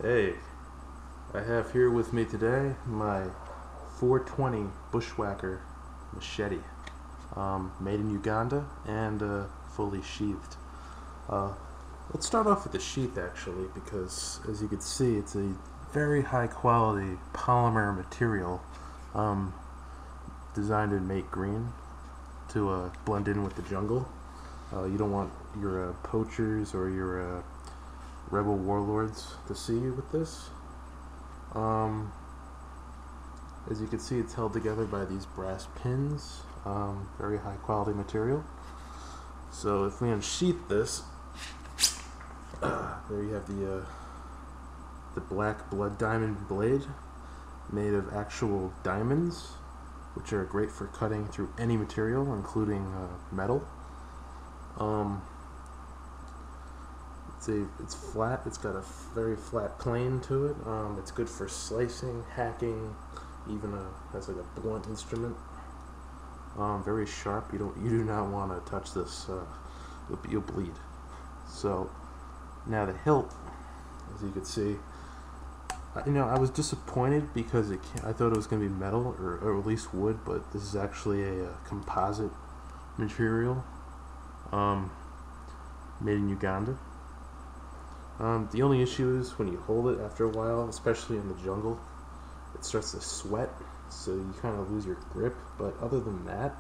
Hey, I have here with me today my 420 Bushwacker Machete, made in Uganda and fully sheathed. Uh, let's start off with the sheath actually, because as you can see, it's a very high quality polymer material, um, designed in mate green to blend in with the jungle. You don't want your poachers or your rebel warlords to see you with this. Um, as you can see, it's held together by these brass pins, very high quality material. So if we unsheath this, there you have the black blood diamond blade made of actual diamonds, which are great for cutting through any material, including metal. It's flat. It's got a very flat plane to it. It's good for slicing, hacking, even has like a blunt instrument. Very sharp. You do not want to touch this. You'll bleed. So now the hilt, as you can see, I was disappointed because I thought it was going to be metal or at least wood, but this is actually a composite material, made in Uganda. The only issue is when you hold it after a while, especially in the jungle, it starts to sweat, so you kind of lose your grip. But other than that,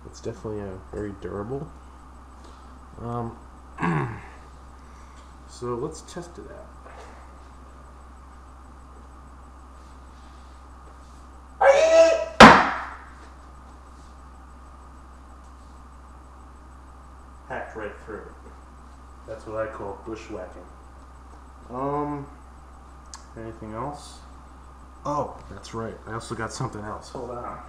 it's definitely very durable. So let's test it out. Hacked right through it. That's what I call bushwhacking. Anything else? Oh, that's right. I also got something else. Hold on.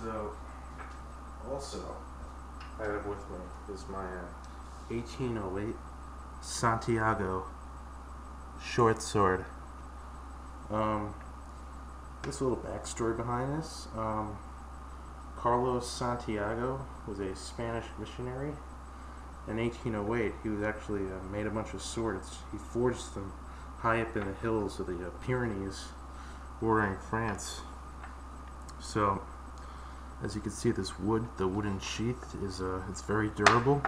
So, also, I have with me is my 1808 Santiago short sword. This little backstory behind this. Carlos Santiago was a Spanish missionary. In 1808, he was actually made a bunch of swords. He forged them high up in the hills of the Pyrenees, bordering France. So, as you can see, the wooden sheath is it's very durable.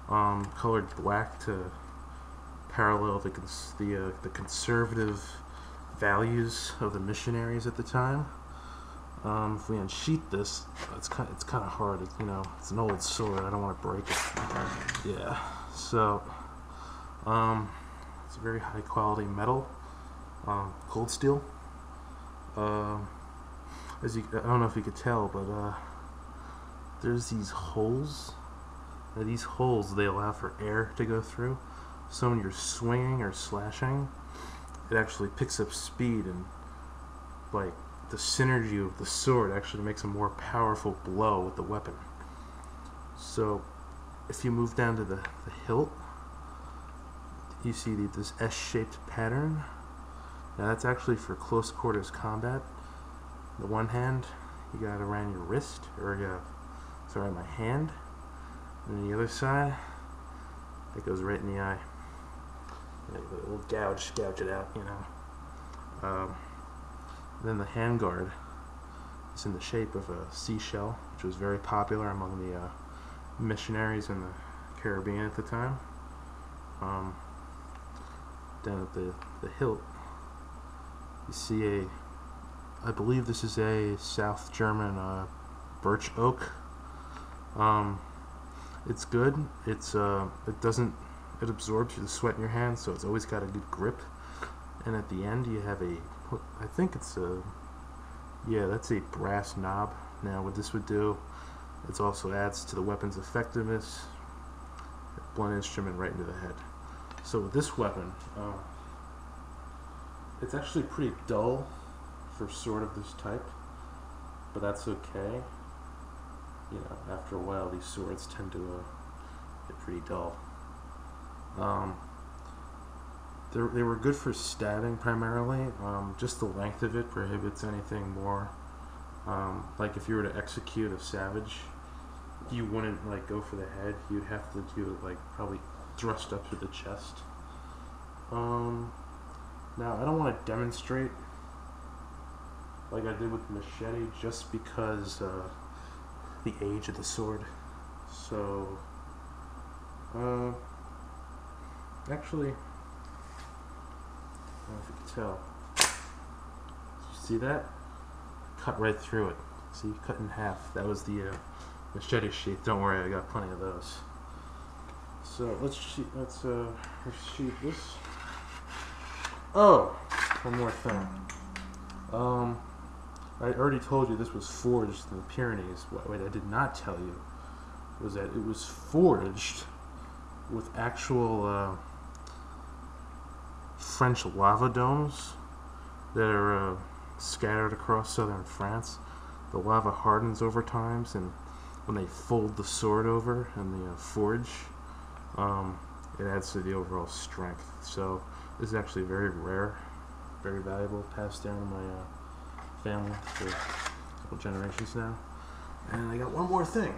Colored black to parallel the conservative values of the missionaries at the time. If we unsheath this, it's kind of hard. It's an old sword. I don't want to break it. Yeah. So, it's a very high quality metal, cold steel. I don't know if you could tell, but there's these holes. Now, these holes, they allow for air to go through. So when you're swinging or slashing, it actually picks up speed, and like the synergy of the sword actually makes a more powerful blow with the weapon. So if you move down to the hilt, you see this S-shaped pattern. Now that's actually for close quarters combat. The one hand you got around your wrist, or my hand, and then the other side, it goes right in the eye. We'll gouge it out, Then the handguard is in the shape of a seashell, which was very popular among the missionaries in the Caribbean at the time. Down at the hilt, you see I believe this is a South German birch oak. It's good. It absorbs the sweat in your hand, so it's always got a good grip. And at the end, you have that's a brass knob. Now, what this would do, it also adds to the weapon's effectiveness. Blunt instrument right into the head. So with this weapon, it's actually pretty dull for sword of this type, but that's okay. After a while, these swords tend to get pretty dull. They were good for stabbing primarily. Just the length of it prohibits anything more Like if you were to execute a savage, you wouldn't like go for the head. You'd have to do it like probably thrust up through the chest. Now I don't want to demonstrate like I did with the machete just because the age of the sword. So actually, I don't know if you can tell. See that? Cut right through it. See, cut in half. That was the machete sheath. Don't worry, I got plenty of those. So let's sheath this. Oh, one more thing. I already told you this was forged in the Pyrenees. What I did not tell you was that it was forged with actual French lava domes that are scattered across southern France. The lava hardens over times, and when they fold the sword over in the forge, it adds to the overall strength. So this is actually very rare, very valuable, passed down to my family for a couple generations now. And I got one more thing.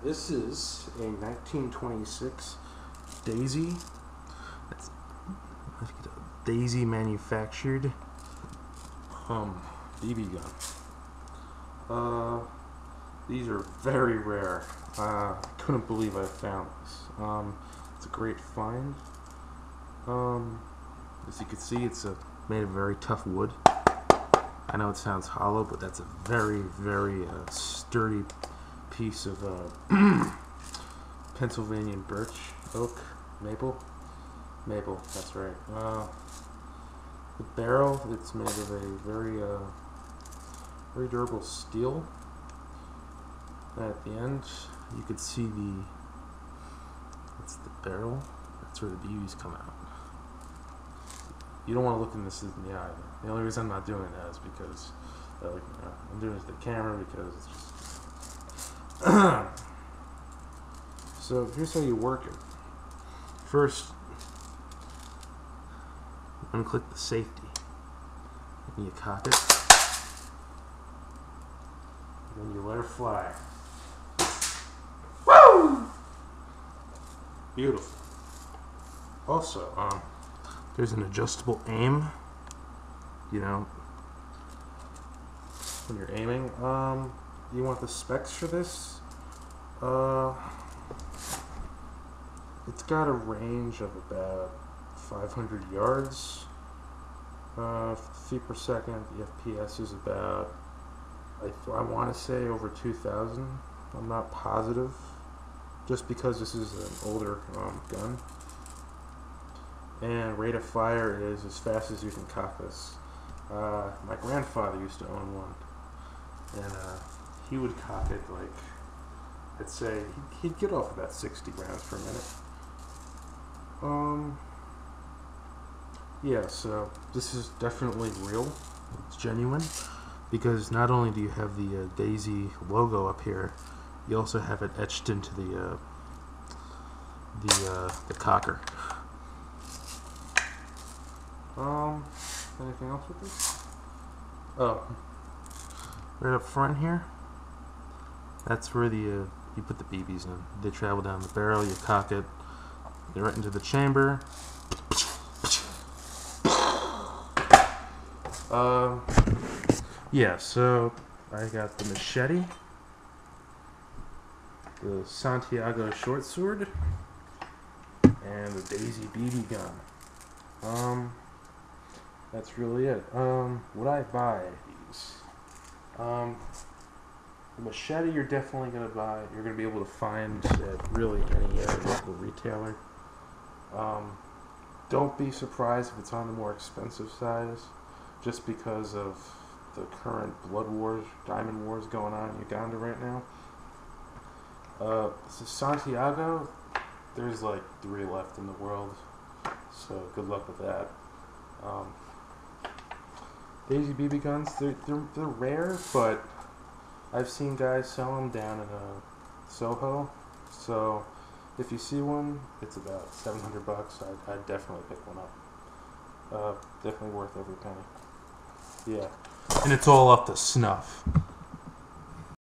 This is a 1926 Daisy. That's Daisy manufactured BB gun. These are very rare. I couldn't believe I found this. It's a great find. As you can see, it's made of very tough wood. I know it sounds hollow, but that's a very, very sturdy piece of Pennsylvania birch, oak, maple, that's right. The barrel, it's made of a very very durable steel. And at the end, you could see that's the barrel, that's where the BBs come out. You don't want to look in this in the eye. The only reason I'm not doing that is because I'm doing it to the camera because it's just so here's how you work it. First, unclick the safety, and you cock it, and then you let her fly. Woo! Beautiful. Also, there's an adjustable aim. You know, when you're aiming, you want the specs for this? It's got a range of about 500 yards, feet per second. The FPS is about, I want to say over 2,000. I'm not positive, just because this is an older gun. And rate of fire is as fast as you can cock this. My grandfather used to own one, and he would cock it like, I'd say he'd get off about 60 rounds per minute. Yeah, so this is definitely real. It's genuine, because not only do you have the Daisy logo up here, you also have it etched into the cocker. Anything else with this? Oh, right up front here, that's where you put the BBs in. They travel down the barrel, you cock it, they're right into the chamber. Yeah, so I got the machete, the Santiago short sword, and the Daisy BB gun. That's really it. Would I buy these? The machete you're definitely going to buy. You're going to be able to find at really any local retailer. Don't be surprised if it's on the more expensive side, just because of the current blood wars, diamond wars going on in Uganda right now. So Santiago, there's like 3 left in the world, so good luck with that. Daisy BB guns, they're rare, but I've seen guys sell them down in Soho. So if you see one, it's about $700. I'd definitely pick one up. Definitely worth every penny. Yeah. And it's all up to snuff.